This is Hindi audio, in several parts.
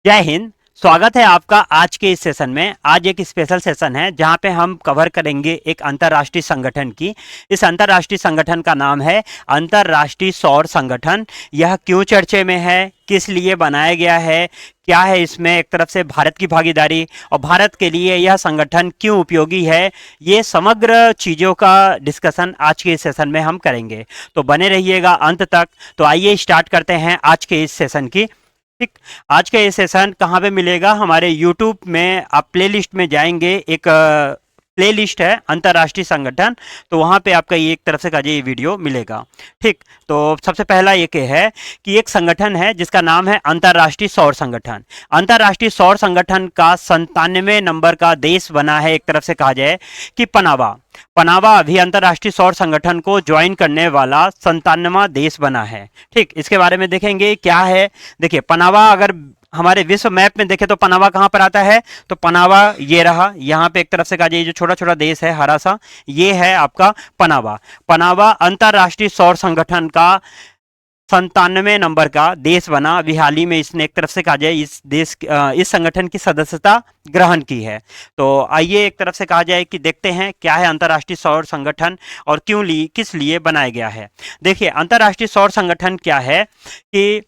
जय हिंद। स्वागत है आपका आज के इस सेशन में। आज एक स्पेशल सेशन है जहां पे हम कवर करेंगे एक अंतर्राष्ट्रीय संगठन की। इस अंतर्राष्ट्रीय संगठन का नाम है अंतर्राष्ट्रीय सौर संगठन। यह क्यों चर्चे में है, किस लिए बनाया गया है, क्या है इसमें एक तरफ से भारत की भागीदारी और भारत के लिए यह संगठन क्यों उपयोगी है, ये समग्र चीज़ों का डिस्कशन आज के इस सेशन में हम करेंगे। तो बने रहिएगा अंत तक। तो आइए स्टार्ट करते हैं आज के इस सेशन की। ठीक। आज का ये सेशन कहाँ पे मिलेगा? हमारे यूट्यूब में आप प्लेलिस्ट में जाएंगे, एक प्लेलिस्ट है अंतर्राष्ट्रीय संगठन, तो वहाँ पे आपका ये एक तरफ से का ये वीडियो मिलेगा। ठीक। तो सबसे पहला एक है कि एक संगठन है जिसका नाम है अंतर्राष्ट्रीय सौर संगठन। अंतर्राष्ट्रीय सौर संगठन का 97वें नंबर का देश बना है, एक तरफ से कहा जाए कि पनामा। पनामा अभी अंतर्राष्ट्रीय सौर संगठन को ज्वाइन करने वाला 97वां देश बना है। ठीक, इसके बारे में देखेंगे क्या है। देखिए पनामा अगर हमारे विश्व मैप में देखें तो पनामा कहाँ पर आता है? तो पनामा ये रहा, यहाँ पे एक तरफ से कहा जाए जो छोटा छोटा देश है हरा सा, ये है आपका पनामा। पनामा अंतर्राष्ट्रीय सौर संगठन का 97वें नंबर का देश बना। अभी हाल ही में इसने एक तरफ से कहा जाए इस संगठन की सदस्यता ग्रहण की है। तो आइए एक तरफ से कहा जाए कि देखते हैं क्या है अंतर्राष्ट्रीय सौर संगठन और किस लिए बनाया गया है। देखिए अंतर्राष्ट्रीय सौर संगठन क्या है कि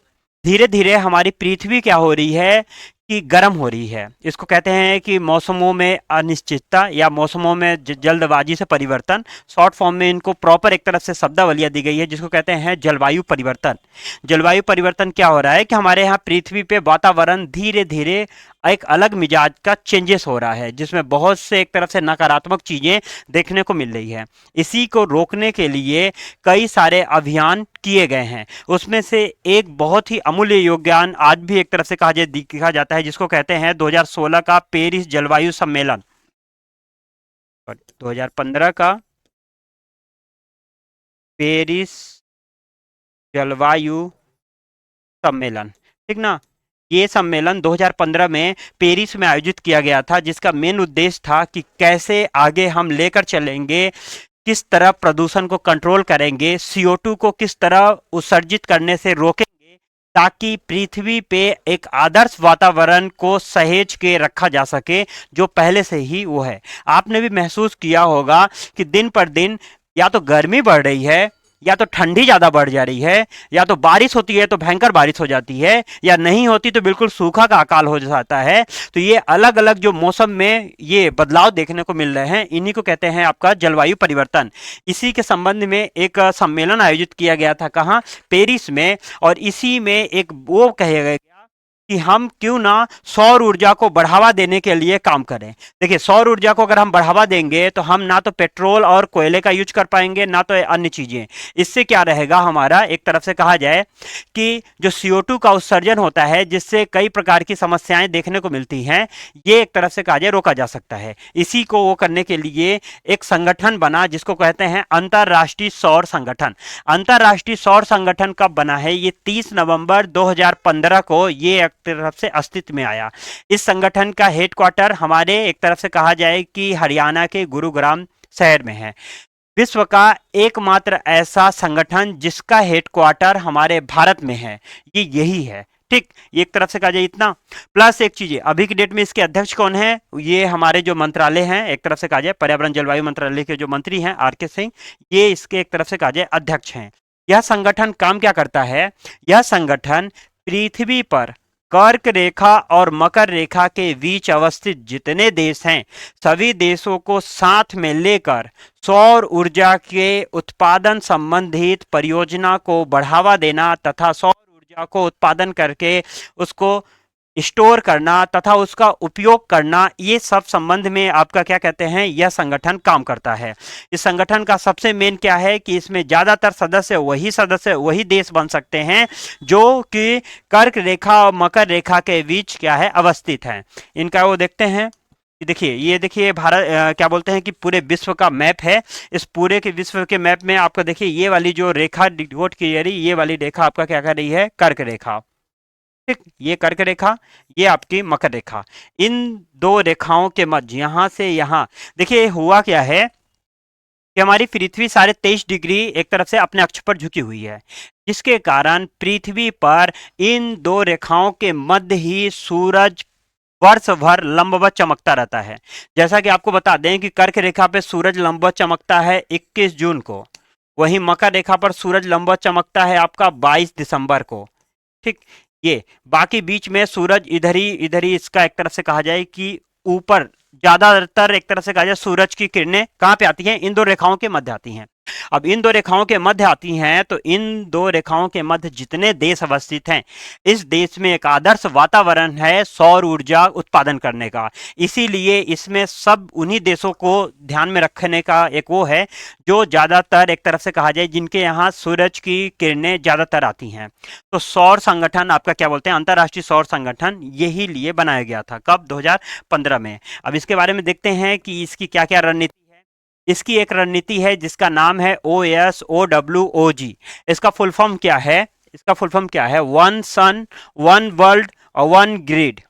धीरे धीरे हमारी पृथ्वी क्या हो रही है कि गर्म हो रही है। इसको कहते हैं कि मौसमों में अनिश्चितता या मौसमों में जल्दबाजी से परिवर्तन। शॉर्ट फॉर्म में इनको प्रॉपर एक तरफ से शब्दावलियां दी गई है जिसको कहते हैं जलवायु परिवर्तन। जलवायु परिवर्तन क्या हो रहा है कि हमारे यहाँ पृथ्वी पे वातावरण धीरे धीरे एक अलग मिजाज का चेंजेस हो रहा है, जिसमें बहुत से एक तरफ से नकारात्मक चीजें देखने को मिल रही है। इसी को रोकने के लिए कई सारे अभियान किए गए हैं। उसमें से एक बहुत ही अमूल्य योगदान आज भी एक तरफ से कहा देखा जाता है, जिसको कहते हैं 2016 का पेरिस जलवायु सम्मेलन, 2015 का पेरिस जलवायु सम्मेलन। ठीक ना, ये सम्मेलन 2015 में पेरिस में आयोजित किया गया था, जिसका मेन उद्देश्य था कि कैसे आगे हम लेकर चलेंगे, किस तरह प्रदूषण को कंट्रोल करेंगे, CO2 को किस तरह उत्सर्जित करने से रोकेंगे, ताकि पृथ्वी पे एक आदर्श वातावरण को सहेज के रखा जा सके जो पहले से ही वो है। आपने भी महसूस किया होगा कि दिन पर दिन या तो गर्मी बढ़ रही है, या तो ठंडी ज्यादा बढ़ जा रही है, या तो बारिश होती है तो भयंकर बारिश हो जाती है, या नहीं होती तो बिल्कुल सूखा का अकाल हो जाता है। तो ये अलग अलग जो मौसम में ये बदलाव देखने को मिल रहे हैं, इन्हीं को कहते हैं आपका जलवायु परिवर्तन। इसी के संबंध में एक सम्मेलन आयोजित किया गया था, कहाँ? पेरिस में। और इसी में एक वो कहा गया कि हम क्यों ना सौर ऊर्जा को बढ़ावा देने के लिए काम करें। देखिए सौर ऊर्जा को अगर हम बढ़ावा देंगे तो हम ना तो पेट्रोल और कोयले का यूज कर पाएंगे, ना तो अन्य चीजें। इससे क्या रहेगा, हमारा एक तरफ से कहा जाए कि जो CO2 का उत्सर्जन होता है, जिससे कई प्रकार की समस्याएं देखने को मिलती हैं, ये एक तरफ से कहा जाए रोका जा सकता है। इसी को वो करने के लिए एक संगठन बना जिसको कहते हैं अंतर्राष्ट्रीय सौर संगठन। अंतर्राष्ट्रीय सौर संगठन कब बना है? ये 30 नवंबर 2015 को ये एक तरफ से अस्तित्व में आया। इस संगठन का हेडक्वार्टर हमारे एक तरफ से कहा जाए कि हरियाणा के गुरुग्राम शहर में है। विश्व का एकमात्र ऐसा संगठन जिसका हेडक्वार्टर हमारे भारत में है, ये यही है। ठीक, ये एक तरफ से कहा जाए इतना। प्लस एक चीज, अभी की डेट में इसके अध्यक्ष कौन है? ये हमारे जो मंत्रालय हैं, एक तरफ से कहा जाए पर्यावरण जलवायु मंत्रालय के जो मंत्री हैं RK सिंह, ये इसके एक तरफ से कहा जाए अध्यक्ष हैं। यह संगठन काम क्या करता है? यह संगठन पृथ्वी पर कर्क रेखा और मकर रेखा के बीच अवस्थित जितने देश हैं, सभी देशों को साथ में लेकर सौर ऊर्जा के उत्पादन संबंधित परियोजना को बढ़ावा देना तथा सौर ऊर्जा को उत्पादन करके उसको स्टोर करना तथा उसका उपयोग करना, ये सब संबंध में आपका क्या कहते हैं, यह संगठन काम करता है। इस संगठन का सबसे मेन क्या है कि इसमें ज्यादातर सदस्य वही देश बन सकते हैं जो कि कर्क रेखा और मकर रेखा के बीच क्या है, अवस्थित है। इनका वो देखते हैं, देखिए ये देखिए भारत क्या बोलते हैं कि पूरे विश्व का मैप है। इस पूरे के विश्व के मैप में आपको देखिए ये वाली जो रेखा डिवोट की जा रही, ये वाली रेखा आपका क्या कर रही है, कर्क रेखा। ठीक, ये कर्क रेखा, ये आपकी मकर रेखा। इन दो रेखाओं के मध्य यहां से यहां देखिए हुआ क्या है कि हमारी पृथ्वी 23.5 डिग्री एक तरफ से अपने अक्ष पर झुकी हुई है, जिसके कारण पृथ्वी पर इन दो रेखाओं के मध्य ही सूरज वर्ष भर लंबवत चमकता रहता है। जैसा कि आपको बता दें कि कर्क रेखा पे सूरज लंबवत चमकता है 21 जून को, वहीं मकर रेखा पर सूरज लंबवत चमकता है आपका 22 दिसंबर को। ठीक, ये बाकी बीच में सूरज इधर ही इसका एक तरफ से कहा जाए कि ऊपर ज्यादातर एक तरफ से कहा जाए सूरज की किरणें कहाँ पे आती हैं, इन दो रेखाओं के मध्य आती हैं। अब इन दो रेखाओं के मध्य आती हैं तो इन दो रेखाओं के मध्य जितने देश अवस्थित हैं, इस देश में एक आदर्श वातावरण है सौर ऊर्जा उत्पादन करने का। इसीलिए इसमें सब उन्हीं देशों को ध्यान में रखने का एक वो है जो ज्यादातर एक तरफ से कहा जाए जिनके यहाँ सूरज की किरणें ज्यादातर आती हैं। तो सौर संगठन आपका क्या बोलते हैं, अंतरराष्ट्रीय सौर संगठन, यही लिए बनाया गया था। कब? 2015 में। अब इसके बारे में देखते हैं कि इसकी क्या क्या रणनीति। इसकी एक रणनीति है जिसका नाम है OSOWOG। इसका फुल फॉर्म क्या है? इसका फुल फॉर्म क्या है? वन सन, वन वर्ल्ड और वन ग्रिड।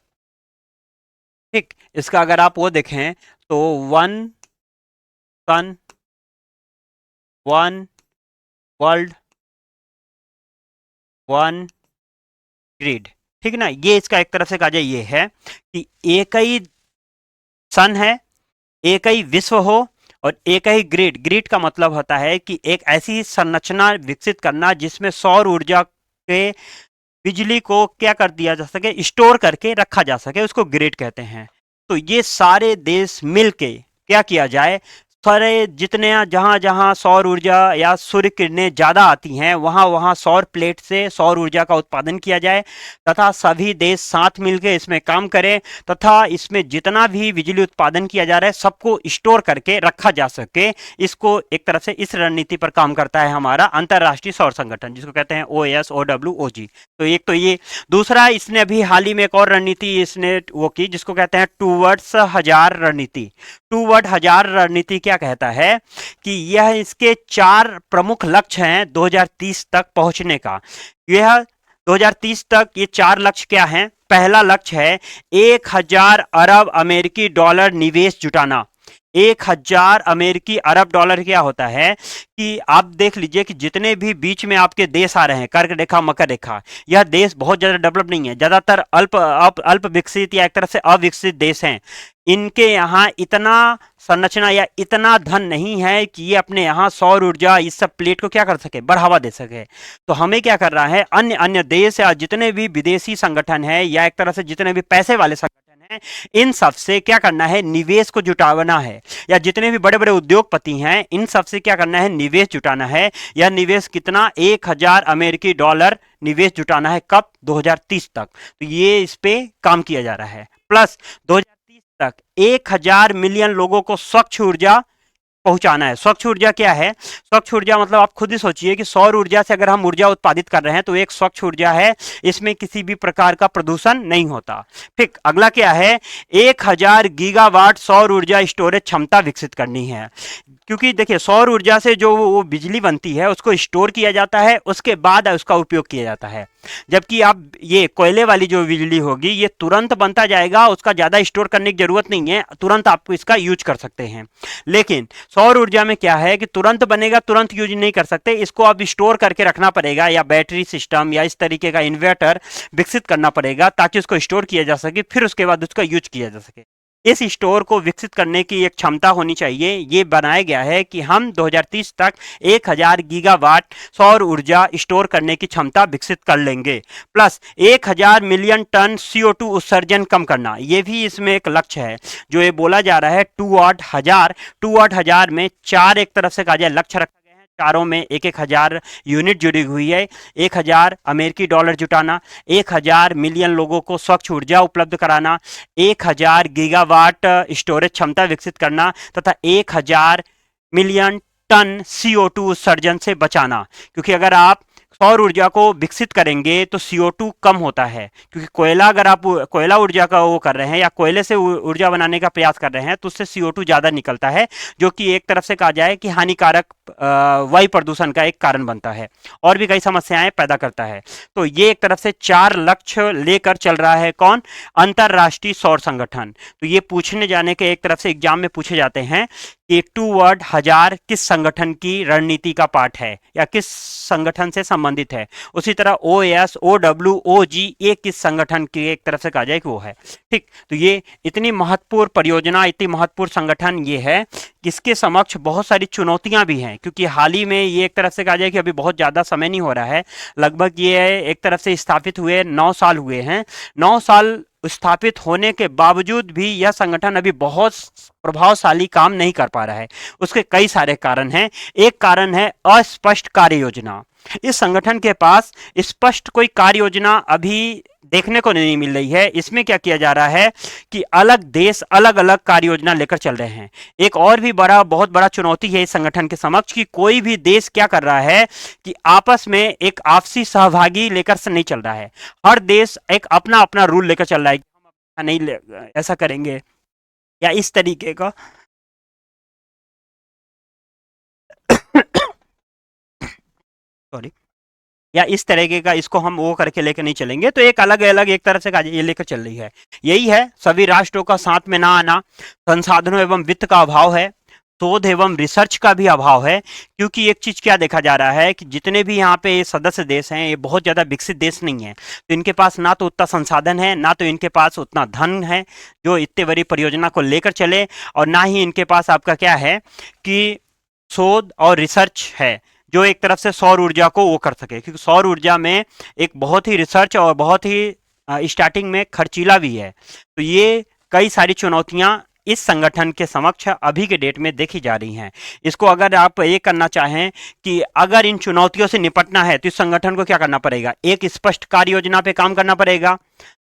ठीक, इसका अगर आप वो देखें तो वन सन, वन वर्ल्ड, वन ग्रिड। ठीक ना, ये इसका एक तरफ से कहा जाए ये है कि एक ही सन है, एक ही विश्व हो और एक ही ग्रिड। ग्रिड का मतलब होता है कि एक ऐसी संरचना विकसित करना जिसमें सौर ऊर्जा के बिजली को क्या कर दिया जा सके, स्टोर करके रखा जा सके, उसको ग्रिड कहते हैं। तो ये सारे देश मिलके क्या किया जाए, सारे जितने जहां जहां सौर ऊर्जा या सूर्य किरणें ज्यादा आती हैं वहां वहां सौर प्लेट से सौर ऊर्जा का उत्पादन किया जाए तथा सभी देश साथ मिलकर इसमें काम करें तथा इसमें जितना भी बिजली उत्पादन किया जा रहा है सबको स्टोर करके रखा जा सके। इसको एक तरफ से इस रणनीति पर काम करता है हमारा अंतरराष्ट्रीय सौर संगठन, जिसको कहते हैं OSOWOG। तो एक तो ये, दूसरा इसने अभी हाल ही में एक और रणनीति इसने वो की जिसको कहते हैं टूवर्ड्स 1000 रणनीति। टूवर्ड 1000 रणनीति क्या कहता है कि यह इसके 4 प्रमुख लक्ष्य हैं 2030 तक पहुंचने का। यह 2030 तक ये 4 लक्ष्य क्या हैं? पहला लक्ष्य है 1000 अरब अमेरिकी डॉलर निवेश जुटाना। 1000 अमेरिकी अरब डॉलर क्या होता है कि आप देख लीजिए कि जितने भी बीच में आपके देश आ रहे हैं, कर्क रेखा, मकर रेखा, यह देश बहुत ज्यादा डेवलप नहीं है, ज्यादातर अल्प विकसित या एक तरह से अविकसित देश हैं। इनके यहाँ इतना संरचना या इतना धन नहीं है कि ये अपने यहाँ सौर ऊर्जा इस सब प्लेट को क्या कर सके, बढ़ावा दे सके। तो हमें क्या कर रहा है, अन्य अन्य देश या जितने भी विदेशी संगठन है या एक तरह से जितने भी पैसे वाले संगठन हैं, इन सब से क्या करना है, निवेश को जुटाना है। या जितने भी बड़े बड़े उद्योगपति हैं इन सब से क्या करना है, निवेश जुटाना है। यह निवेश कितना? 1000 अमेरिकी डॉलर निवेश जुटाना है। कब? 2030 तक। तो ये इस पे काम किया जा रहा है। प्लस 2030 तक 1000 मिलियन लोगों को स्वच्छ ऊर्जा पहुंचाना है। स्वच्छ ऊर्जा क्या है? स्वच्छ ऊर्जा मतलब आप खुद ही सोचिए कि सौर ऊर्जा से अगर हम ऊर्जा उत्पादित कर रहे हैं तो एक स्वच्छ ऊर्जा है, इसमें किसी भी प्रकार का प्रदूषण नहीं होता। ठीक, अगला क्या है, 1000 गीगावाट सौर ऊर्जा स्टोरेज क्षमता विकसित करनी है। क्योंकि देखिए सौर ऊर्जा से जो वो बिजली बनती है उसको स्टोर किया जाता है, उसके बाद उसका उपयोग किया जाता है। जबकि आप ये कोयले वाली जो बिजली होगी ये तुरंत बनता जाएगा, उसका ज्यादा स्टोर करने की जरूरत नहीं है, तुरंत आप इसका यूज कर सकते हैं। लेकिन सौर ऊर्जा में क्या है कि तुरंत बनेगा, तुरंत यूज नहीं कर सकते, इसको अब स्टोर करके रखना पड़ेगा या बैटरी सिस्टम या इस तरीके का इन्वर्टर विकसित करना पड़ेगा ताकि उसको स्टोर किया जा सके, फिर उसके बाद उसका यूज किया जा सके। इस स्टोर को विकसित करने की एक क्षमता होनी चाहिए। ये बनाया गया है कि हम 2030 तक 1000 गीगावाट सौर ऊर्जा स्टोर करने की क्षमता विकसित कर लेंगे। प्लस 1000 मिलियन टन CO2 उत्सर्जन कम करना, ये भी इसमें एक लक्ष्य है जो ये बोला जा रहा है। 2/1000 में 4 एक तरफ से कहा जाए लक्ष्य रखा गया है, चारों में 1000 यूनिट जुड़ी हुई है। 1000 अमेरिकी डॉलर जुटाना, 1000 मिलियन लोगों को स्वच्छ ऊर्जा उपलब्ध कराना, 1000 गीगावाट स्टोरेज क्षमता विकसित करना तथा 1000 मिलियन टन CO2 उत्सर्जन से बचाना। क्योंकि अगर आप सौर ऊर्जा को विकसित करेंगे तो CO2 कम होता है, क्योंकि कोयला अगर आप कोयला ऊर्जा का वो कर रहे हैं या कोयले से ऊर्जा बनाने का प्रयास कर रहे हैं तो उससे CO2 ज्यादा निकलता है, जो कि एक तरफ से कहा जाए कि हानिकारक वायु प्रदूषण का एक कारण बनता है और भी कई समस्याएं पैदा करता है। तो ये एक तरफ से 4 लक्ष्य लेकर चल रहा है कौन? अंतरराष्ट्रीय सौर संगठन। तो ये पूछने जाने के एक तरफ से एग्जाम में पूछे जाते हैं कि 2 वर्ड 1000 किस संगठन की रणनीति का पार्ट है या किस संगठन से संबंधित है। उसी तरह OS, OW, OG ये किस संगठन की एक तरफ से कहा जाए कि वो है। ठीक, तो ये इतनी महत्वपूर्ण परियोजना, इतनी महत्वपूर्ण संगठन ये है, इसके समक्ष बहुत सारी चुनौतियां भी हैं, क्योंकि हाल ही में ये एक तरफ से कहा जाए कि अभी बहुत ज़्यादा समय नहीं हो रहा है, लगभग ये एक तरफ से स्थापित हुए 9 साल हुए हैं। 9 साल स्थापित होने के बावजूद भी यह संगठन अभी बहुत प्रभावशाली काम नहीं कर पा रहा है। उसके कई सारे कारण हैं। एक कारण है अस्पष्ट कार्य योजना। इस संगठन के पास स्पष्ट कोई कार्य योजना अभी देखने को नहीं मिल रही है। इसमें क्या किया जा रहा है कि अलग देश अलग अलग कार्य योजना लेकर चल रहे हैं। एक और भी बहुत बड़ा चुनौती है इस संगठन के समक्ष कि कोई भी देश क्या कर रहा है कि आपस में एक आपसी सहभागी लेकर से नहीं चल रहा है। हर देश एक अपना अपना रूल लेकर चल रहा है कि हम नहीं ऐसा करेंगे या इस तरीके का सॉरी या इस तरीके का इसको हम वो करके लेकर नहीं चलेंगे। तो एक अलग अलग एक तरह से ये लेकर चल रही है। यही है सभी राष्ट्रों का साथ में ना आना, संसाधनों एवं वित्त का अभाव है, शोध एवं रिसर्च का भी अभाव है। क्योंकि एक चीज क्या देखा जा रहा है कि जितने भी यहाँ पे सदस्य देश हैं ये बहुत ज्यादा विकसित देश नहीं है, तो इनके पास ना तो उतना संसाधन है, ना तो इनके पास उतना धन है जो इतने बड़ी परियोजना को लेकर चले, और ना ही इनके पास आपका क्या है कि शोध और रिसर्च है जो एक तरफ से सौर ऊर्जा को वो कर सके। क्योंकि सौर ऊर्जा में एक बहुत ही रिसर्च और बहुत ही स्टार्टिंग में खर्चीला भी है। तो ये कई सारी चुनौतियां इस संगठन के समक्ष अभी के डेट में देखी जा रही हैं। इसको अगर आप ये करना चाहें कि अगर इन चुनौतियों से निपटना है तो इस संगठन को क्या करना पड़ेगा? एक स्पष्ट कार्य योजना पे काम करना पड़ेगा,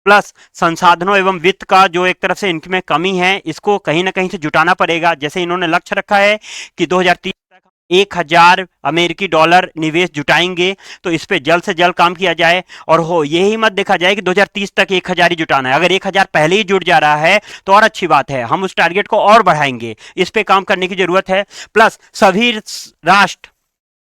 प्लस संसाधनों एवं वित्त का जो एक तरफ से इनमें कमी है इसको कहीं ना कहीं से जुटाना पड़ेगा। जैसे इन्होंने लक्ष्य रखा है कि 2030 तक 1000 अमेरिकी डॉलर निवेश जुटाएंगे, तो इस पे जल्द से जल्द काम किया जाए। और हो यही मत देखा जाए कि 2030 तक 1000 ही जुटाना है। अगर 1000 पहले ही जुट जा रहा है तो और अच्छी बात है, हम उस टारगेट को और बढ़ाएंगे। इस पे काम करने की जरूरत है। प्लस सभी राष्ट्र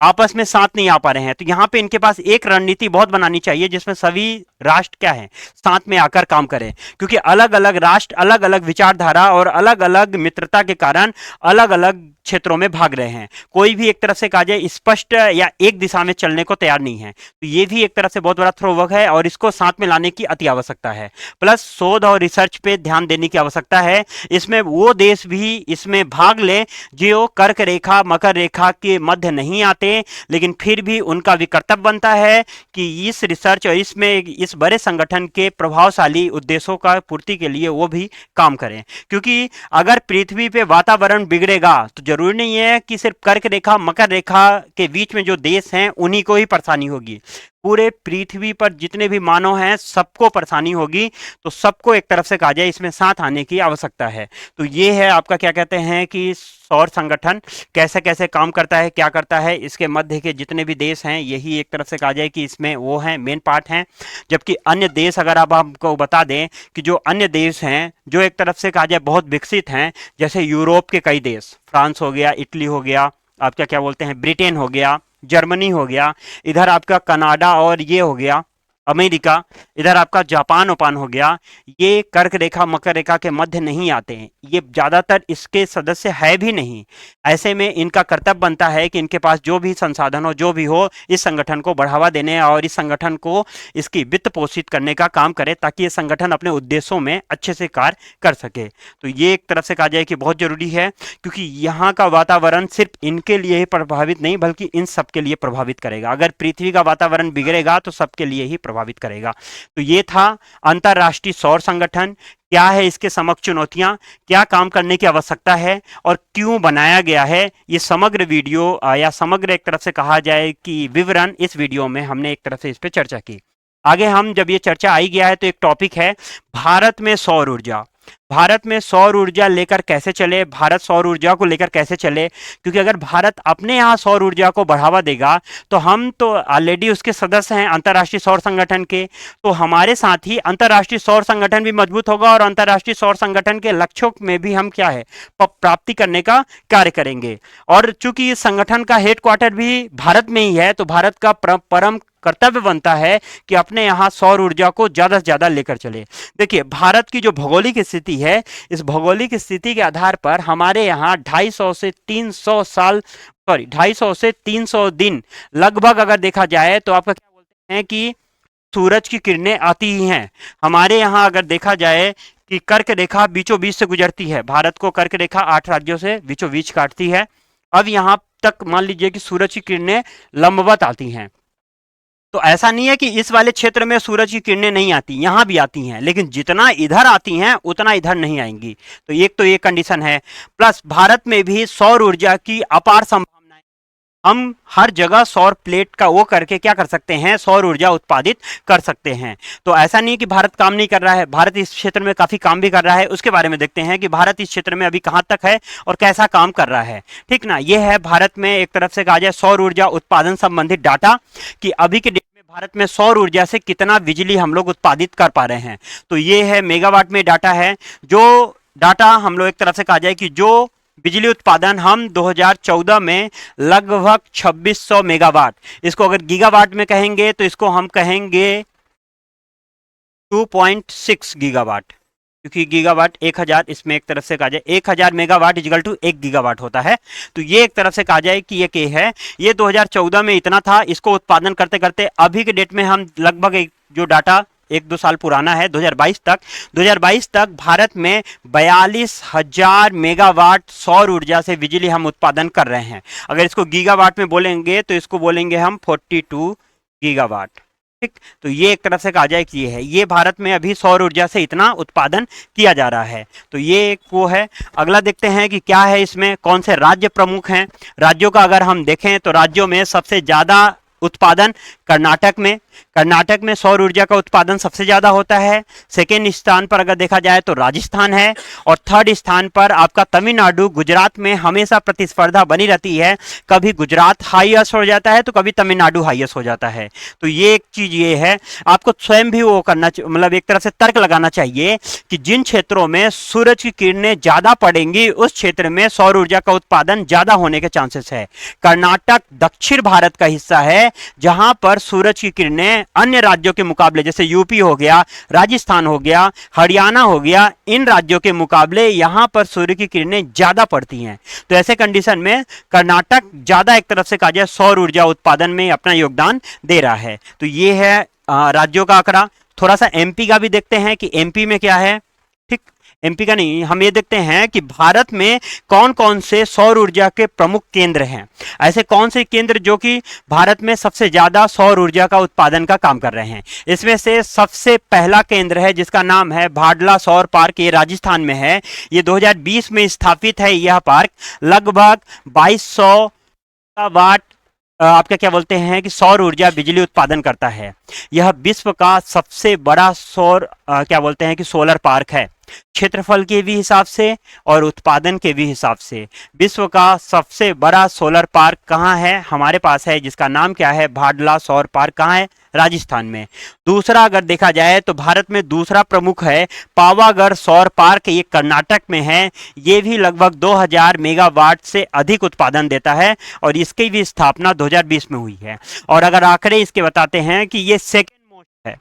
आपस में साथ नहीं आ पा रहे हैं, तो यहाँ पे इनके पास एक रणनीति बहुत बनानी चाहिए जिसमें सभी राष्ट्र क्या है साथ में आकर काम करें। क्योंकि अलग अलग राष्ट्र अलग अलग विचारधारा और अलग अलग मित्रता के कारण अलग अलग क्षेत्रों में भाग रहे हैं। कोई भी एक तरफ से कहा जाए स्पष्ट या एक दिशा में चलने को तैयार नहीं है। तो ये भी एक तरफ से बहुत बड़ा थ्रोवर्क है और इसको साथ में लाने की अति आवश्यकता है। प्लस शोध और रिसर्च पे ध्यान देने की आवश्यकता है। इसमें वो देश भी इसमें भाग लें जो कर्क रेखा मकर रेखा के मध्य नहीं आते, लेकिन फिर भी उनका भी कर्तव्य बनता है कि इस रिसर्च और इसमें इस बड़े संगठन के प्रभावशाली उद्देश्यों का पूर्ति के लिए वो भी काम करें। क्योंकि अगर पृथ्वी पे वातावरण बिगड़ेगा तो जरूरी नहीं है कि सिर्फ कर्क रेखा मकर रेखा के बीच में जो देश हैं उन्हीं को ही परेशानी होगी। पूरे पृथ्वी पर जितने भी मानव हैं सबको परेशानी होगी। तो सबको एक तरफ से कहा जाए इसमें साथ आने की आवश्यकता है। तो ये है आपका क्या कहते हैं कि सौर संगठन कैसे कैसे काम करता है, क्या करता है। इसके मध्य के जितने भी देश हैं यही एक तरफ से कहा जाए कि इसमें वो हैं मेन पार्ट हैं। जबकि अन्य देश अगर आप हमको बता दें कि जो अन्य देश हैं जो एक तरफ से कहा जाए बहुत विकसित हैं, जैसे यूरोप के कई देश, फ्रांस हो गया, इटली हो गया, आपका क्या बोलते हैं ब्रिटेन हो गया, जर्मनी हो गया, इधर आपका कनाडा और ये हो गया अमेरिका, इधर आपका जापान ओपान हो गया, ये कर्क रेखा मकर रेखा के मध्य नहीं आते हैं। ये ज़्यादातर इसके सदस्य है भी नहीं। ऐसे में इनका कर्तव्य बनता है कि इनके पास जो भी संसाधन हो जो भी हो इस संगठन को बढ़ावा देने और इस संगठन को इसकी वित्त पोषित करने का काम करे ताकि ये संगठन अपने उद्देश्यों में अच्छे से कार्य कर सके। तो ये एक तरफ से कहा जाए कि बहुत जरूरी है, क्योंकि यहाँ का वातावरण सिर्फ इनके लिए ही प्रभावित नहीं बल्कि इन सबके लिए प्रभावित करेगा। अगर पृथ्वी का वातावरण बिगड़ेगा तो सबके लिए ही प्रभावित करेगा। तो ये था अंतरराष्ट्रीय सौर संगठन, क्या है इसके समक्ष चुनौतियां, क्या काम करने की आवश्यकता है और क्यों बनाया गया है। ये समग्र वीडियो या समग्र एक तरफ से कहा जाए कि विवरण इस वीडियो में हमने एक तरफ से इस पे चर्चा की। आगे हम जब ये चर्चा आई गया है तो एक टॉपिक है भारत में सौर ऊर्जा। भारत में सौर ऊर्जा लेकर कैसे चले, भारत सौर ऊर्जा को लेकर कैसे चले, क्योंकि अगर भारत अपने यहाँ सौर ऊर्जा को बढ़ावा देगा तो हम तो ऑलरेडी उसके सदस्य हैं अंतर्राष्ट्रीय सौर संगठन के, तो हमारे साथ ही अंतर्राष्ट्रीय सौर संगठन भी मजबूत होगा और अंतर्राष्ट्रीय सौर संगठन के लक्ष्यों में भी हम क्या है प्राप्ति करने का कार्य करेंगे। और चूंकि इस संगठन का हेडक्वार्टर भी भारत में ही है, तो भारत का परम कर्तव्य बनता है कि अपने यहाँ सौर ऊर्जा को ज्यादा से ज्यादा लेकर चले। देखिए भारत की जो भौगोलिक स्थिति है, इस भौगोलिक स्थिति के आधार पर हमारे यहाँ 250 से 300 साल 250 से 300 दिन लगभग अगर देखा जाए तो आपका क्या बोलते हैं कि सूरज की किरणें आती ही हैं। हमारे यहाँ अगर देखा जाए कि कर्क रेखा बीचों बीच से गुजरती है, भारत को कर्क रेखा 8 राज्यों से बीचों बीच काटती है। अब यहाँ तक मान लीजिए कि सूरज की किरणें लंबवत आती हैं, तो ऐसा नहीं है कि इस वाले क्षेत्र में सूरज की किरणें नहीं आती, यहां भी आती हैं, लेकिन जितना इधर आती हैं उतना इधर नहीं आएंगी। तो ये कंडीशन है। प्लस भारत में भी सौर ऊर्जा की अपार संभावनाएं, हम हर जगह सौर प्लेट का वो करके क्या कर सकते हैं, सौर ऊर्जा उत्पादित कर सकते हैं। तो ऐसा नहीं है कि भारत काम नहीं कर रहा है, भारत इस क्षेत्र में काफी काम भी कर रहा है। उसके बारे में देखते हैं कि भारत इस क्षेत्र में अभी कहां तक है और कैसा काम कर रहा है। ठीक ना, ये है भारत में एक तरफ से कहा जाए सौर ऊर्जा उत्पादन संबंधित डाटा कि अभी के भारत में सौर ऊर्जा से कितना बिजली हम लोग उत्पादित कर पा रहे हैं। तो ये है मेगावाट में डाटा है, जो डाटा हम लोग एक तरफ से कहा जाए कि जो बिजली उत्पादन हम 2014 में लगभग 2600 मेगावाट, इसको अगर गीगावाट में कहेंगे तो इसको हम कहेंगे 2.6 गीगावाट, क्योंकि गीगावाट 1000, इसमें एक तरफ से कहा जाए 1000 मेगावाट इक्वल टू 1 गीगावाट होता है। तो ये एक तरफ से कहा जाए कि ये के है, ये 2014 में इतना था, इसको उत्पादन करते करते अभी के डेट में हम लगभग जो डाटा 1-2 साल पुराना है 2022 तक भारत में 42,000 मेगावाट सौर ऊर्जा से बिजली हम उत्पादन कर रहे हैं। अगर इसको गीगावाट में बोलेंगे तो इसको बोलेंगे हम 42 गीगावाट। ठीक, तो ये एक तरफ से कहा जाए कि ये है, ये भारत में अभी सौर ऊर्जा से इतना उत्पादन किया जा रहा है। तो ये एक वो है। अगला देखते हैं कि क्या है इसमें, कौन से राज्य प्रमुख हैं। राज्यों का अगर हम देखें तो राज्यों में सबसे ज्यादा उत्पादन कर्नाटक में सौर ऊर्जा का उत्पादन सबसे ज्यादा होता है। सेकेंड स्थान पर अगर देखा जाए तो राजस्थान है, और थर्ड स्थान पर आपका तमिलनाडु, गुजरात में हमेशा प्रतिस्पर्धा बनी रहती है, कभी गुजरात हाईएस्ट हो जाता है तो कभी तमिलनाडु हाईएस्ट हो जाता है। तो ये एक चीज ये है, आपको स्वयं भी वो करना, मतलब एक तरह से तर्क लगाना चाहिए कि जिन क्षेत्रों में सूरज की किरणें ज्यादा पड़ेंगी उस क्षेत्र में सौर ऊर्जा का उत्पादन ज्यादा होने के चांसेस है। कर्नाटक दक्षिण भारत का हिस्सा है जहां पर सूरज की किरणें अन्य राज्यों के मुकाबले, जैसे यूपी हो गया, राजस्थान हो गया, हरियाणा हो गया, इन राज्यों के मुकाबले यहां पर सूर्य की किरणें ज्यादा पड़ती हैं। तो ऐसे कंडीशन में कर्नाटक ज्यादा एक तरफ से कहा जाए सौर ऊर्जा उत्पादन में अपना योगदान दे रहा है। तो ये है राज्यों का आंकड़ा। थोड़ा सा एमपी का भी देखते हैं कि एमपी में क्या है। ठीक, एमपी का नहीं, हम ये देखते हैं कि भारत में कौन कौन से सौर ऊर्जा के प्रमुख केंद्र हैं। ऐसे कौन से केंद्र जो कि भारत में सबसे ज्यादा सौर ऊर्जा का उत्पादन का काम कर रहे हैं। इसमें से सबसे पहला केंद्र है जिसका नाम है भाडला सौर पार्क, ये राजस्थान में है। ये 2020 में स्थापित है। यह पार्क लगभग 2200 वाट आपका क्या बोलते हैं कि सौर ऊर्जा बिजली उत्पादन करता है। यह विश्व का सबसे बड़ा सौर क्या बोलते हैं कि सोलर पार्क है, क्षेत्रफल के भी हिसाब से और उत्पादन के भी हिसाब से। विश्व का सबसे बड़ा सोलर पार्क कहाँ है, हमारे पास है, जिसका नाम क्या है, भाडला सौर पार्क। कहाँ है, राजस्थान में। दूसरा अगर देखा जाए तो भारत में दूसरा प्रमुख है पावागढ़ सौर पार्क, ये कर्नाटक में है। ये भी लगभग 2000 मेगावाट से अधिक उत्पादन देता है और इसकी भी स्थापना 2020 में हुई है। और अगर आंकड़े इसके बताते हैं कि ये सेकेंड मोस्ट है,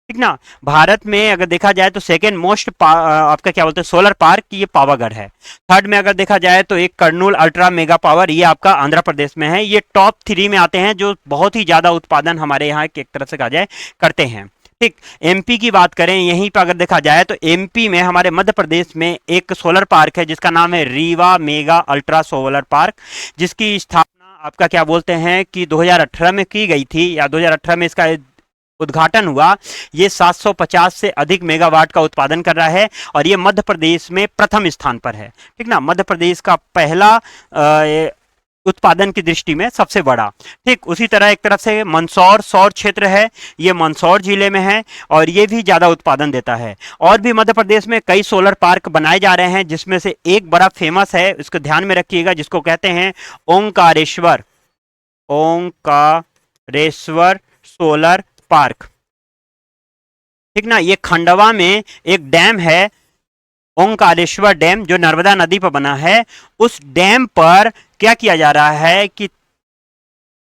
ठीक ना, भारत में अगर देखा जाए तो सेकेंड मोस्ट आपका क्या बोलते हैं सोलर पार्क ये पावागढ़ है। थर्ड में अगर देखा जाए तो एक कर्नूल अल्ट्रा मेगा पावर, ये आपका आंध्र प्रदेश में है। ये टॉप 3 में आते हैं जो बहुत ही ज्यादा उत्पादन हमारे यहाँ एक तरह से कहा जाए करते हैं। ठीक, एमपी की बात करें, यहीं पर अगर देखा जाए तो एमपी में हमारे मध्य प्रदेश में एक सोलर पार्क है जिसका नाम है Rewa mega ultra solar park, जिसकी स्थापना आपका क्या बोलते हैं कि 2018 में की गई थी, या 2018 में इसका उद्घाटन हुआ। ये 750 से अधिक मेगावाट का उत्पादन कर रहा है और ये मध्य प्रदेश में प्रथम स्थान पर है। ठीक ना, मध्य प्रदेश का पहला उत्पादन की दृष्टि में सबसे बड़ा। ठीक उसी तरह एक तरफ से मंदसौर सौर क्षेत्र है, ये मंदसौर जिले में है और ये भी ज्यादा उत्पादन देता है। और भी मध्य प्रदेश में कई सोलर पार्क बनाए जा रहे हैं, जिसमें से एक बड़ा फेमस है, इसको ध्यान में रखिएगा, जिसको कहते हैं ओंकारेश्वर, ओंकारेश्वर सोलर पार्क। ठीक ना, ये खंडवा में एक डैम है ओंकारेश्वर डैम, जो नर्मदा नदी पर बना है। उस डैम पर क्या किया जा रहा है कि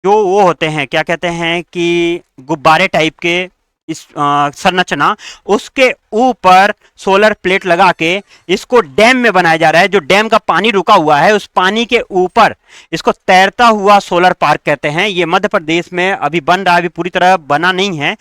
जो वो होते हैं, क्या कहते हैं कि गुब्बारे टाइप के इस संरचना, उसके ऊपर सोलर प्लेट लगा के इसको डैम में बनाया जा रहा है। जो डैम का पानी रुका हुआ है, उस पानी के ऊपर इसको तैरता हुआ सोलर पार्क कहते हैं। ये मध्य प्रदेश में अभी बन रहा है, अभी पूरी तरह बना नहीं है।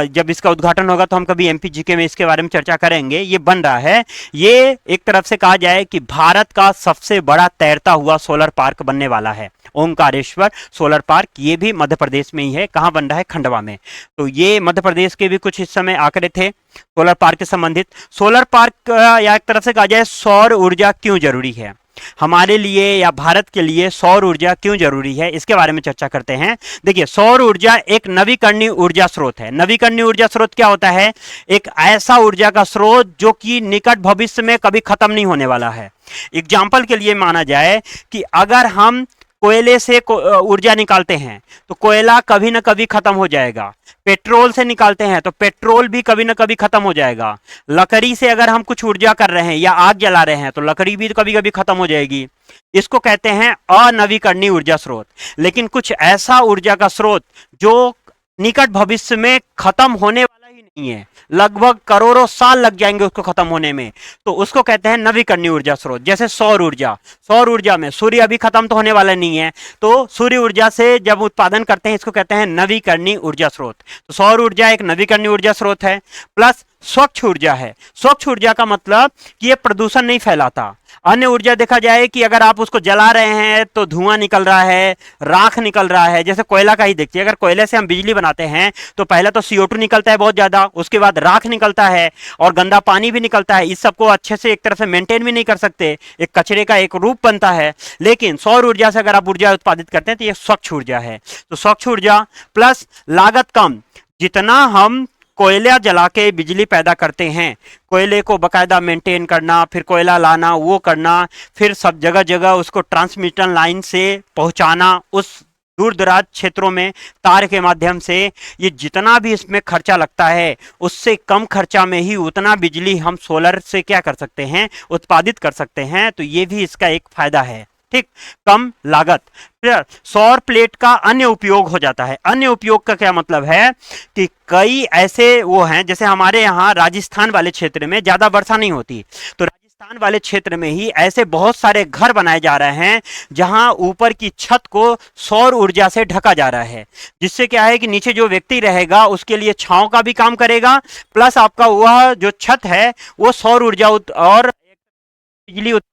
जब इसका उद्घाटन होगा तो हम कभी एमपी जीके में इसके बारे में चर्चा करेंगे। ये बन रहा है, ये एक तरफ से कहा जाए कि भारत का सबसे बड़ा तैरता हुआ सोलर पार्क बनने वाला है। ओंकारेश्वर सोलर पार्क, ये भी मध्य प्रदेश में ही है। कहाँ बन रहा है? खंडवा में। तो ये मध्य प्रदेश के भी कुछ इस समय आंकड़े थे सोलर पार्क के संबंधित। सोलर पार्क या एक तरफ से कहा जाए सौर ऊर्जा क्यों जरूरी है हमारे लिए या भारत के लिए, सौर ऊर्जा क्यों जरूरी है, इसके बारे में चर्चा करते हैं। देखिए, सौर ऊर्जा एक नवीकरणीय ऊर्जा स्रोत है। नवीकरणीय ऊर्जा स्रोत क्या होता है? एक ऐसा ऊर्जा का स्रोत जो कि निकट भविष्य में कभी खत्म नहीं होने वाला है। एग्जाम्पल के लिए माना जाए कि अगर हम कोयले से ऊर्जा निकालते हैं तो कोयला कभी ना कभी खत्म हो जाएगा। पेट्रोल से निकालते हैं तो पेट्रोल भी कभी ना कभी खत्म हो जाएगा। लकड़ी से अगर हम कुछ ऊर्जा कर रहे हैं या आग जला रहे हैं तो लकड़ी भी कभी कभी खत्म हो जाएगी। इसको कहते हैं अनवीकरणीय ऊर्जा स्रोत। लेकिन कुछ ऐसा ऊर्जा का स्रोत जो निकट भविष्य में खत्म होने वाला ही नहीं है, लगभग करोड़ों साल लग जाएंगे उसको खत्म होने में, तो उसको कहते हैं नवीकरणीय ऊर्जा स्रोत। जैसे सौर ऊर्जा, सौर ऊर्जा में सूर्य अभी खत्म तो होने वाला नहीं है, तो सूर्य ऊर्जा से जब उत्पादन करते हैं इसको कहते हैं नवीकरणीय ऊर्जा स्रोत। तो सौर ऊर्जा एक नवीकरणीय ऊर्जा स्रोत है। प्लस स्वच्छ ऊर्जा है। स्वच्छ ऊर्जा का मतलब कि ये प्रदूषण नहीं फैलाता। अन्य ऊर्जा देखा जाए कि अगर आप उसको जला रहे हैं तो धुआं निकल रहा है, राख निकल रहा है। जैसे कोयला का ही देखिए, अगर कोयले से हम बिजली बनाते हैं तो पहले तो CO2 निकलता है बहुत ज्यादा, उसके बाद राख निकलता है और गंदा पानी भी निकलता है। इस सबको अच्छे से एक तरह से मेंटेन भी नहीं कर सकते, एक कचरे का एक रूप बनता है। लेकिन सौर ऊर्जा से अगर आप ऊर्जा उत्पादित करते हैं तो ये स्वच्छ ऊर्जा है। तो स्वच्छ ऊर्जा प्लस लागत कम। जितना हम कोयला जला के बिजली पैदा करते हैं, कोयले को बकायदा मेंटेन करना, फिर कोयला लाना, वो करना, फिर सब जगह जगह उसको ट्रांसमिशन लाइन से पहुंचाना उस दूर दराज क्षेत्रों में तार के माध्यम से, ये जितना भी इसमें खर्चा लगता है उससे कम खर्चा में ही उतना बिजली हम सोलर से क्या कर सकते हैं, उत्पादित कर सकते हैं। तो ये भी इसका एक फायदा है। ठीक, कम लागत। फिर सौर प्लेट का अन्य उपयोग हो जाता है। अन्य उपयोग का क्या मतलब है कि कई ऐसे वो हैं, जैसे हमारे यहाँ राजस्थान वाले क्षेत्र में ज्यादा वर्षा नहीं होती, तो राजस्थान वाले क्षेत्र में ही ऐसे बहुत सारे घर बनाए जा रहे हैं जहां ऊपर की छत को सौर ऊर्जा से ढका जा रहा है, जिससे क्या है कि नीचे जो व्यक्ति रहेगा उसके लिए छांव का भी काम करेगा, प्लस आपका वह जो छत है वो सौर ऊर्जा और बिजली उत्पादन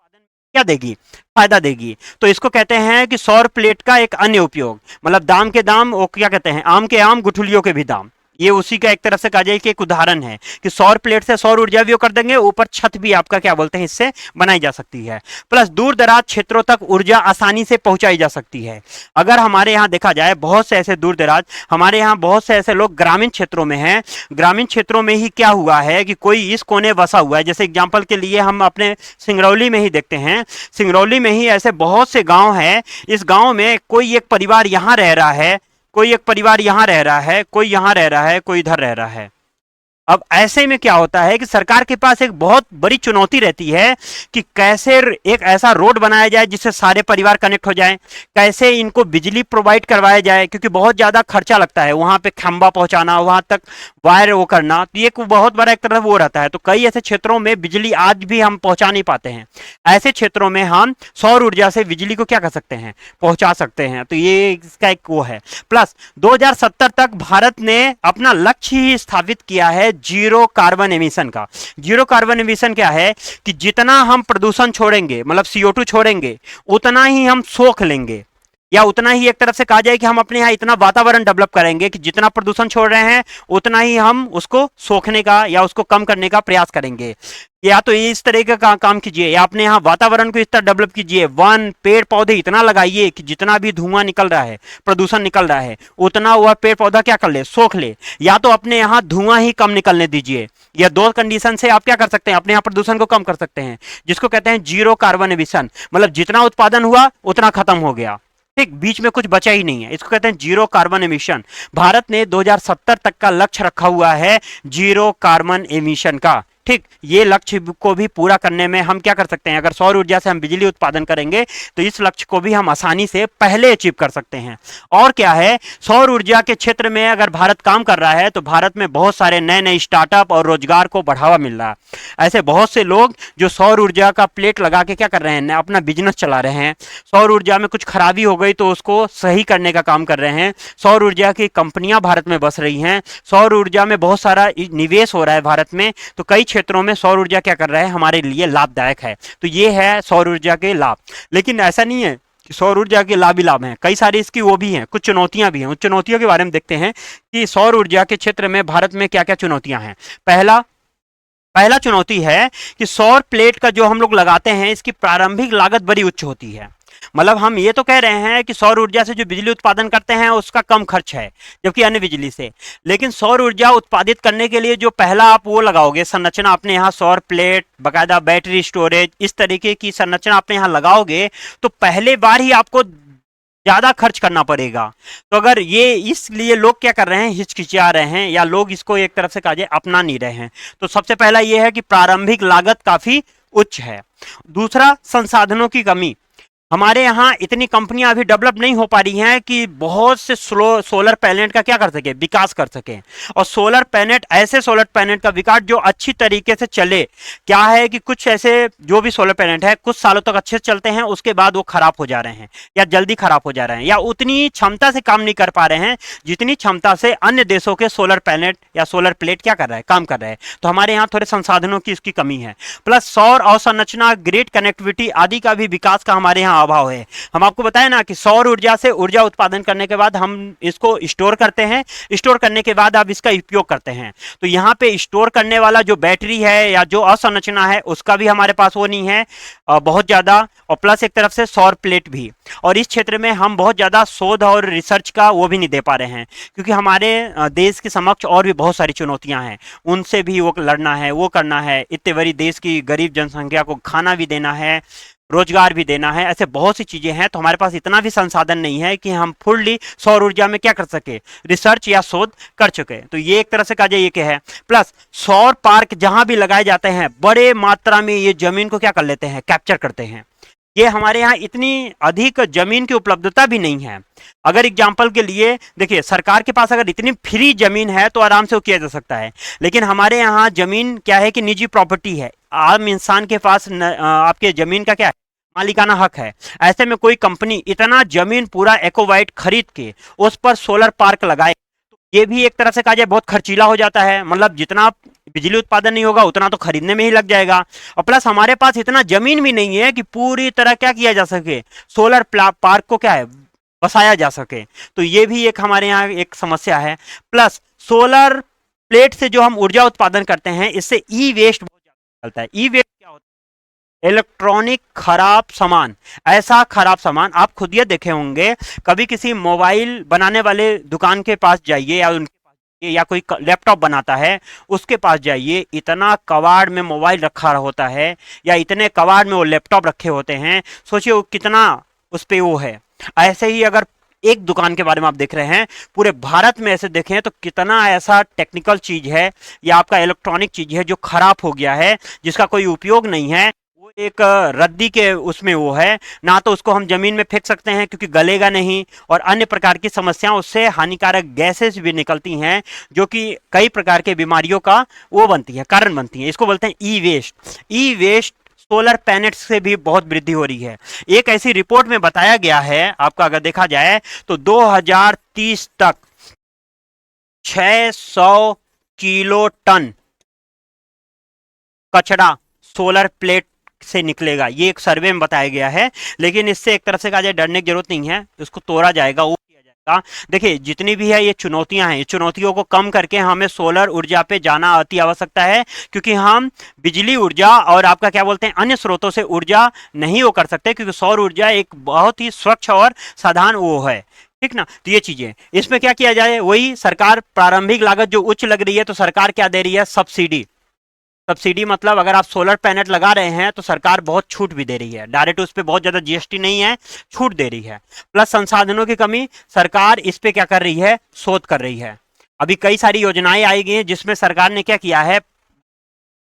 क्या देगी, फायदा देगी। तो इसको कहते हैं कि सौर प्लेट का एक अन्य उपयोग, मतलब दाम के दाम, वो क्या कहते हैं, आम के आम गुठलियों के भी दाम। ये उसी का एक तरह से कहा जाए कि एक उदाहरण है कि सौर प्लेट से सौर ऊर्जा भी कर देंगे, ऊपर छत भी आपका क्या बोलते हैं इससे बनाई जा सकती है। प्लस दूर दराज क्षेत्रों तक ऊर्जा आसानी से पहुंचाई जा सकती है। अगर हमारे यहाँ देखा जाए बहुत से ऐसे दूर दराज, हमारे यहाँ बहुत से ऐसे लोग ग्रामीण क्षेत्रों में हैं, ग्रामीण क्षेत्रों में ही क्या हुआ है कि कोई इस कोने बसा हुआ है। जैसे एग्जाम्पल के लिए हम अपने सिंगरौली में ही देखते हैं, सिंगरौली में ही ऐसे बहुत से गाँव हैं। इस गाँव में कोई एक परिवार यहाँ रह रहा है, कोई एक परिवार यहाँ रह रहा है, कोई यहाँ रह रहा है, कोई इधर रह रहा है। अब ऐसे में क्या होता है कि सरकार के पास एक बहुत बड़ी चुनौती रहती है कि कैसे एक ऐसा रोड बनाया जाए जिससे सारे परिवार कनेक्ट हो जाएं, कैसे इनको बिजली प्रोवाइड करवाया जाए, क्योंकि बहुत ज़्यादा खर्चा लगता है वहाँ पे खंबा पहुँचाना, वहाँ तक वायर वो करना, तो ये बहुत बड़ा एक तरह वो रहता है। तो कई ऐसे क्षेत्रों में बिजली आज भी हम पहुँचा नहीं पाते हैं। ऐसे क्षेत्रों में हम सौर ऊर्जा से बिजली को क्या कर सकते हैं, पहुँचा सकते हैं। तो ये इसका एक वो है। प्लस 2070 तक भारत ने अपना लक्ष्य ही स्थापित किया है जीरो कार्बन एमिशन का। जीरो कार्बन एमिशन क्या है कि जितना हम प्रदूषण छोड़ेंगे, मतलब CO2 छोड़ेंगे, उतना ही हम सोख लेंगे। या उतना ही एक तरफ से कहा जाए कि हम अपने यहाँ इतना वातावरण डेवलप करेंगे कि जितना प्रदूषण छोड़ रहे हैं उतना ही हम उसको सोखने का या उसको कम करने का प्रयास करेंगे। या तो इस तरीके का काम कीजिए, या अपने यहाँ वातावरण को इस तरह डेवलप कीजिए, वन पेड़ पौधे इतना लगाइए कि जितना भी धुआं निकल रहा है, प्रदूषण निकल रहा है, उतना वह पेड़ पौधा क्या कर ले, सोख ले। या तो अपने यहाँ धुआं ही कम निकलने दीजिए। या दो कंडीशन से आप क्या कर सकते हैं, अपने यहाँ प्रदूषण को कम कर सकते हैं, जिसको कहते हैं जीरो कार्बन एमिशन। मतलब जितना उत्पादन हुआ उतना खत्म हो गया, ठीक, बीच में कुछ बचा ही नहीं है, इसको कहते हैं जीरो कार्बन एमिशन। भारत ने 2070 तक का लक्ष्य रखा हुआ है जीरो कार्बन एमिशन का, ठीक। ये लक्ष्य को भी पूरा करने में हम क्या कर सकते हैं, अगर सौर ऊर्जा से हम बिजली उत्पादन करेंगे तो इस लक्ष्य को भी हम आसानी से पहले अचीव कर सकते हैं। और क्या है, सौर ऊर्जा के क्षेत्र में अगर भारत काम कर रहा है तो भारत में बहुत सारे नए नए स्टार्टअप और रोजगार को बढ़ावा मिल रहा है। ऐसे बहुत से लोग जो सौर ऊर्जा का प्लेट लगा के क्या कर रहे हैं, अपना बिजनेस चला रहे हैं। सौर ऊर्जा में कुछ खराबी हो गई तो उसको सही करने का काम कर रहे हैं। सौर ऊर्जा की कंपनियां भारत में बस रही हैं। सौर ऊर्जा में बहुत सारा निवेश हो रहा है भारत में। तो कई क्षेत्रों में सौर ऊर्जा क्या कर रहा है, हमारे लिए लाभदायक है। तो ये है सौर ऊर्जा के लाभ। लेकिन ऐसा नहीं है कि सौर ऊर्जा के लाभ ही लाभ हैं, कई सारी इसकी वो भी हैं, कुछ चुनौतियां भी हैं। उन चुनौतियों के बारे में देखते हैं कि सौर ऊर्जा के क्षेत्र में भारत में क्या क्या चुनौतियां हैं। पहला चुनौती है कि सौर प्लेट का जो हम लोग लगाते हैं इसकी प्रारंभिक लागत बड़ी उच्च होती है। मतलब हम ये तो कह रहे हैं कि सौर ऊर्जा से जो बिजली उत्पादन करते हैं उसका कम खर्च है जबकि अन्य बिजली से, लेकिन सौर ऊर्जा उत्पादित करने के लिए जो पहला आप वो लगाओगे संरचना, अपने यहाँ सौर प्लेट, बकायदा बैटरी स्टोरेज, इस तरीके की संरचना अपने यहाँ लगाओगे तो पहले बार ही आपको ज्यादा खर्च करना पड़ेगा। तो अगर ये इसलिए लोग क्या कर रहे हैं, हिचकिचा रहे हैं, या लोग इसको एक तरफ से कहा जाए अपना नहीं रहे हैं। तो सबसे पहला ये है कि प्रारंभिक लागत काफी उच्च है। दूसरा, संसाधनों की कमी। हमारे यहाँ इतनी कंपनियां अभी डेवलप नहीं हो पा रही हैं कि बहुत से सोलर पैनल का क्या कर सके, विकास कर सके। और सोलर पैनल, ऐसे सोलर पैनल का विकास जो अच्छी तरीके से चले। क्या है कि कुछ ऐसे जो भी सोलर पैनल है कुछ सालों तक अच्छे से चलते हैं, उसके बाद वो खराब हो जा रहे हैं या जल्दी खराब हो जा रहे हैं, या उतनी क्षमता से काम नहीं कर पा रहे हैं जितनी क्षमता से अन्य देशों के सोलर पैनल या सोलर प्लेट क्या कर रहा है, काम कर रहा है। तो हमारे यहाँ थोड़े संसाधनों की इसकी कमी है। प्लस सौर अवसंरचना, ग्रिड कनेक्टिविटी आदि का भी विकास का हमारे यहाँ अभाव है। हम आपको बताएं ना कि सौर ऊर्जा से ऊर्जा उत्पादन करने के बाद हम इसको स्टोर करते हैं, स्टोर करने के बाद आप इसका उपयोग करते हैं। तो यहाँ पे स्टोर करने वाला जो बैटरी है या जो अवसंरचना है उसका भी हमारे पास वो नहीं है बहुत ज्यादा। और प्लस एक तरफ से सौर प्लेट भी, और इस क्षेत्र में हम बहुत ज्यादा शोध और रिसर्च का वो भी नहीं दे पा रहे हैं क्योंकि हमारे देश के समक्ष और भी बहुत सारी चुनौतियां हैं, उनसे भी वो लड़ना है, वो करना है। इतने बड़ी देश की गरीब जनसंख्या को खाना भी देना है, रोजगार भी देना है, ऐसे बहुत सी चीजें हैं। तो हमारे पास इतना भी संसाधन नहीं है कि हम फुल्ली सौर ऊर्जा में क्या कर सके, रिसर्च या शोध कर चुके। तो ये एक तरह से कहा जाए ये क्या है। प्लस सौर पार्क जहां भी लगाए जाते हैं बड़े मात्रा में ये जमीन को क्या कर लेते हैं, कैप्चर करते हैं। ये हमारे यहाँ इतनी अधिक जमीन की उपलब्धता भी नहीं है। अगर एग्जाम्पल के लिए देखिए, सरकार के पास अगर इतनी फ्री जमीन है तो आराम से वो किया जा सकता है, लेकिन हमारे यहाँ जमीन क्या है कि निजी प्रॉपर्टी है। आम इंसान के पास आपके जमीन का क्या है, मालिकाना हक है। ऐसे में कोई कंपनी इतना जमीन पूरा एक्वाइट खरीद के उस पर सोलर पार्क लगाए तो ये भी एक तरह से कहा जाए बहुत खर्चीला हो जाता है। मतलब जितना बिजली उत्पादन नहीं होगा उतना तो खरीदने में ही लग जाएगा। और प्लस हमारे पास इतना जमीन भी नहीं है कि पूरी तरह क्या किया जा सके, सोलर पार्क को क्या है, बसाया जा सके। तो ये भी एक हमारे यहाँ एक समस्या है। प्लस सोलर प्लेट से जो हम ऊर्जा उत्पादन करते हैं इससे ई वेस्ट बहुत ज्यादा निकलता है। ई वेस्ट क्या होता है, इलेक्ट्रॉनिक खराब सामान। ऐसा खराब सामान आप खुद ये देखे होंगे, कभी किसी मोबाइल बनाने वाले दुकान के पास जाइए या उनके पास जाइए, या कोई लैपटॉप बनाता है उसके पास जाइए, इतना कबाड़ में मोबाइल रखा होता है या इतने कबाड़ में वो लैपटॉप रखे होते हैं, सोचिए वो कितना उस पे वो है। ऐसे ही अगर एक दुकान के बारे में आप देख रहे हैं, पूरे भारत में ऐसे देखें तो कितना ऐसा टेक्निकल चीज है या आपका इलेक्ट्रॉनिक चीज है जो खराब हो गया है, जिसका कोई उपयोग नहीं है, वो एक रद्दी के उसमें वो है। ना तो उसको हम जमीन में फेंक सकते हैं क्योंकि गलेगा नहीं, और अन्य प्रकार की समस्याएं, उससे हानिकारक गैसेस भी निकलती हैं जो कि कई प्रकार के बीमारियों का वो बनती है, कारण बनती है। इसको बोलते हैं ई वेस्ट। ई वेस्ट सोलर पैनल्स से भी बहुत वृद्धि हो रही है। एक ऐसी रिपोर्ट में बताया गया है, आपका अगर देखा जाए तो 2030 तक 600 किलो टन कचरा सोलर प्लेट से निकलेगा, ये एक सर्वे में बताया गया है। लेकिन इससे एक तरफ से कहा जाए डरने की जरूरत नहीं है, इसको तोड़ा जाएगा, वो किया जाएगा। देखिए जितनी भी है ये चुनौतियां हैं, ये चुनौतियों को कम करके हमें सोलर ऊर्जा पे जाना अति आवश्यकता है, क्योंकि हम बिजली ऊर्जा और आपका क्या बोलते हैं अन्य स्रोतों से ऊर्जा नहीं वो कर सकते, क्योंकि सौर ऊर्जा एक बहुत ही स्वच्छ और साधारण वो है, ठीक ना। तो ये चीजें, इसमें क्या किया जाए, वही सरकार प्रारंभिक लागत जो उच्च लग रही है तो सरकार क्या दे रही है, सब्सिडी। सब्सिडी मतलब अगर आप सोलर पैनल लगा रहे हैं तो सरकार बहुत छूट भी दे रही है, डायरेक्ट उस पर बहुत ज्यादा जीएसटी नहीं है, छूट दे रही है। प्लस संसाधनों की कमी, सरकार इस पे क्या कर रही है, शोध कर रही है। अभी कई सारी योजनाएं आई गई हैं जिसमें सरकार ने क्या किया है,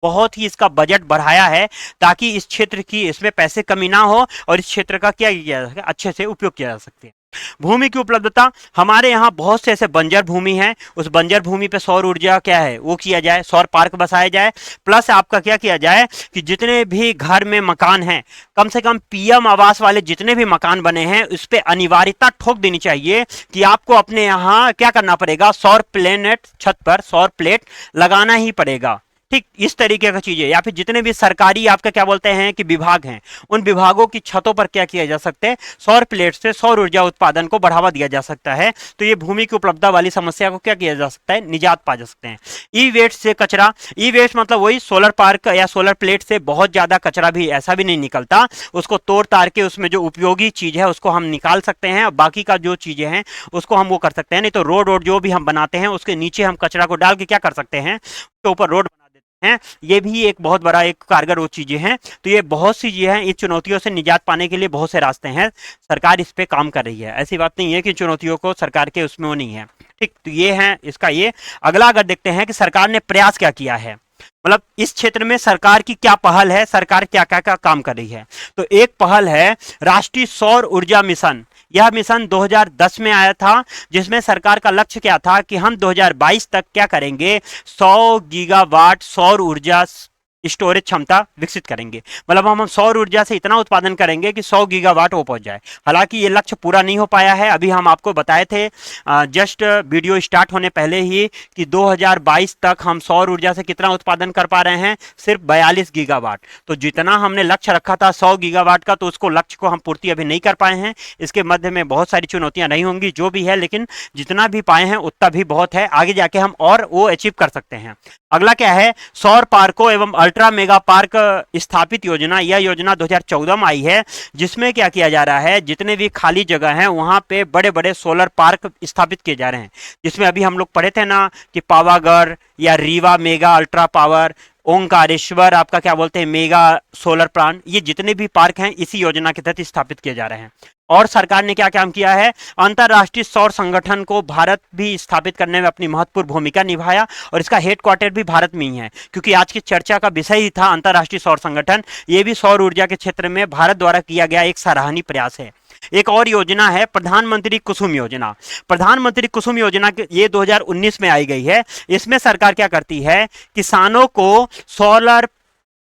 बहुत ही इसका बजट बढ़ाया है, ताकि इस क्षेत्र की इसमें पैसे कमी ना हो और इस क्षेत्र का क्या किया जा सके, अच्छे से उपयोग किया जा सके। भूमि की उपलब्धता, हमारे यहाँ बहुत से ऐसे बंजर भूमि है, उस बंजर भूमि पे सौर ऊर्जा क्या है वो किया जाए, सौर पार्क बसाया जाए। प्लस आपका क्या किया जाए कि जितने भी घर में मकान हैं, कम से कम पीएम आवास वाले जितने भी मकान बने हैं उस पर अनिवार्यता ठोक देनी चाहिए कि आपको अपने यहाँ क्या करना पड़ेगा, सौर प्लेनेट छत पर सौर प्लेट लगाना ही पड़ेगा। ठीक इस तरीके का चीजें, या फिर जितने भी सरकारी आपका क्या बोलते हैं कि विभाग हैं, उन विभागों की छतों पर क्या किया जा सकता है, सौर प्लेट से सौर ऊर्जा उत्पादन को बढ़ावा दिया जा सकता है। तो ये भूमि की उपलब्धता वाली समस्या को क्या किया जा सकता है, निजात पा जा सकते हैं। ई वेस्ट से कचरा, ई वेस्ट मतलब वही सोलर पार्क या सोलर प्लेट से बहुत ज्यादा कचरा भी ऐसा भी नहीं निकलता, उसको तोड़ ताड़ के उसमें जो उपयोगी चीज है उसको हम निकाल सकते हैं, और बाकी का जो चीजें हैं उसको हम वो कर सकते हैं। नहीं तो रोड जो भी हम बनाते हैं उसके नीचे हम कचरा को डाल के क्या कर सकते हैं, उसके ऊपर रोड हैं, ये भी एक बहुत बड़ा एक कारगर वो चीजें हैं। तो ये बहुत सी चीजें हैं, इस चुनौतियों से निजात पाने के लिए बहुत से रास्ते हैं, सरकार इस पे काम कर रही है। ऐसी बात नहीं है कि चुनौतियों को सरकार के उसमें वो नहीं है। ठीक, तो ये है इसका ये। अगला अगर देखते हैं कि सरकार ने प्रयास क्या किया है, मतलब इस क्षेत्र में सरकार की क्या पहल है, सरकार क्या क्या क्या काम कर रही है। तो एक पहल है राष्ट्रीय सौर ऊर्जा मिशन। यह मिशन 2010 में आया था, जिसमें सरकार का लक्ष्य क्या था कि हम 2022 तक क्या करेंगे, 100 गीगावाट सौर ऊर्जा स्टोरेज क्षमता विकसित करेंगे। मतलब हम सौर ऊर्जा से इतना उत्पादन करेंगे कि 100 गीगावाट वो पहुंच जाए। हालांकि ये लक्ष्य पूरा नहीं हो पाया है, अभी हम आपको बताए थे जस्ट वीडियो स्टार्ट होने पहले ही कि 2022 तक हम सौर ऊर्जा से कितना उत्पादन कर पा रहे हैं, सिर्फ 42 गीगावाट। तो जितना हमने लक्ष्य रखा था 100 गीगावाट का, तो उसको लक्ष्य को हम पूर्ति अभी नहीं कर पाए हैं। इसके मध्य में बहुत सारी चुनौतियां नहीं होंगी, जो भी है, लेकिन जितना भी पाए हैं उतना भी बहुत है, आगे जाके हम और वो अचीव कर सकते हैं। अगला क्या है, सौर पार्कों एवं अल्ट्रा मेगा पार्क स्थापित योजना। यह योजना 2014 में आई है, जिसमें क्या किया जा रहा है, जितने भी खाली जगह हैं वहां पे बड़े बड़े सोलर पार्क स्थापित किए जा रहे हैं। जिसमें अभी हम लोग पढ़े थे ना कि पावागढ़ या Rewa mega ultra power, Omkareshwar आपका क्या बोलते हैं मेगा सोलर प्लांट, ये जितने भी पार्क हैं इसी योजना के तहत स्थापित किए जा रहे हैं। और सरकार ने क्या काम किया है, अंतरराष्ट्रीय सौर संगठन को भारत भी स्थापित करने में अपनी महत्वपूर्ण भूमिका निभाया, और इसका हेडक्वार्टर भी भारत में ही है, क्योंकि आज की चर्चा का विषय ही था अंतरराष्ट्रीय सौर संगठन। ये भी सौर ऊर्जा के क्षेत्र में भारत द्वारा किया गया एक सराहनीय प्रयास है। एक और योजना है प्रधानमंत्री कुसुम योजना। प्रधानमंत्री कुसुम योजना ये 2019 में आई गई है। इसमें सरकार क्या करती है, किसानों को सोलर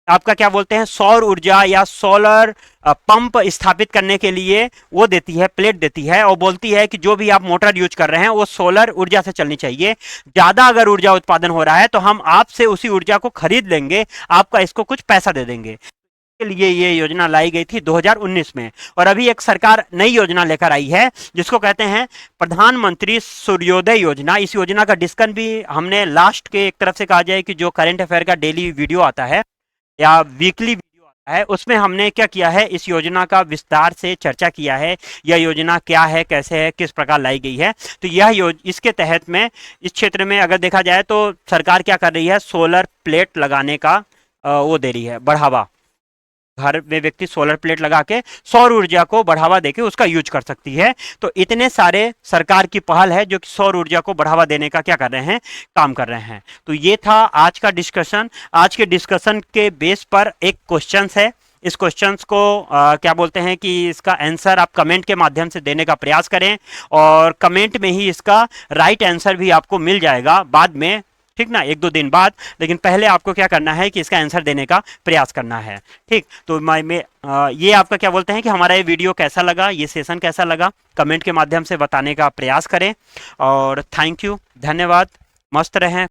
आपका क्या बोलते हैं सौर ऊर्जा या सोलर पंप स्थापित करने के लिए वो देती है, प्लेट देती है, और बोलती है कि जो भी आप मोटर यूज कर रहे हैं वो सोलर ऊर्जा से चलनी चाहिए। ज्यादा अगर ऊर्जा उत्पादन हो रहा है तो हम आपसे उसी ऊर्जा को खरीद लेंगे, आपका इसको कुछ पैसा दे देंगे। के लिए ये योजना लाई गई थी 2019 में। और अभी एक सरकार नई योजना लेकर आई है जिसको कहते हैं प्रधानमंत्री सूर्योदय योजना। इस योजना का डिस्कशन भी हमने लास्ट के एक तरफ से कहा जाए कि जो करंट अफेयर का डेली वीडियो आता है या वीकली वीडियो आता है, उसमें हमने क्या किया है, इस योजना का विस्तार से चर्चा किया है। यह योजना क्या है, कैसे है, किस प्रकार लाई गई है। तो यह इसके तहत में इस क्षेत्र में अगर देखा जाए तो सरकार क्या कर रही है, सोलर प्लेट लगाने का वो दे रही है बढ़ावा। घर में व्यक्ति सोलर प्लेट लगा के सौर ऊर्जा को बढ़ावा देके उसका यूज कर सकती है। तो इतने सारे सरकार की पहल है जो कि सौर ऊर्जा को बढ़ावा देने का क्या कर रहे हैं, काम कर रहे हैं। तो ये था आज का डिस्कशन। आज के डिस्कशन के बेस पर एक क्वेश्चन है, इस क्वेश्चंस को क्या बोलते हैं कि इसका आंसर आप कमेंट के माध्यम से देने का प्रयास करें, और कमेंट में ही इसका राइट आंसर भी आपको मिल जाएगा बाद में, ठीक ना, 1-2 दिन बाद। लेकिन पहले आपको क्या करना है कि इसका आंसर देने का प्रयास करना है। ठीक, तो ये आपका क्या बोलते हैं कि हमारा ये वीडियो कैसा लगा, ये सेशन कैसा लगा, कमेंट के माध्यम से बताने का प्रयास करें। और थैंक यू, धन्यवाद, मस्त रहें।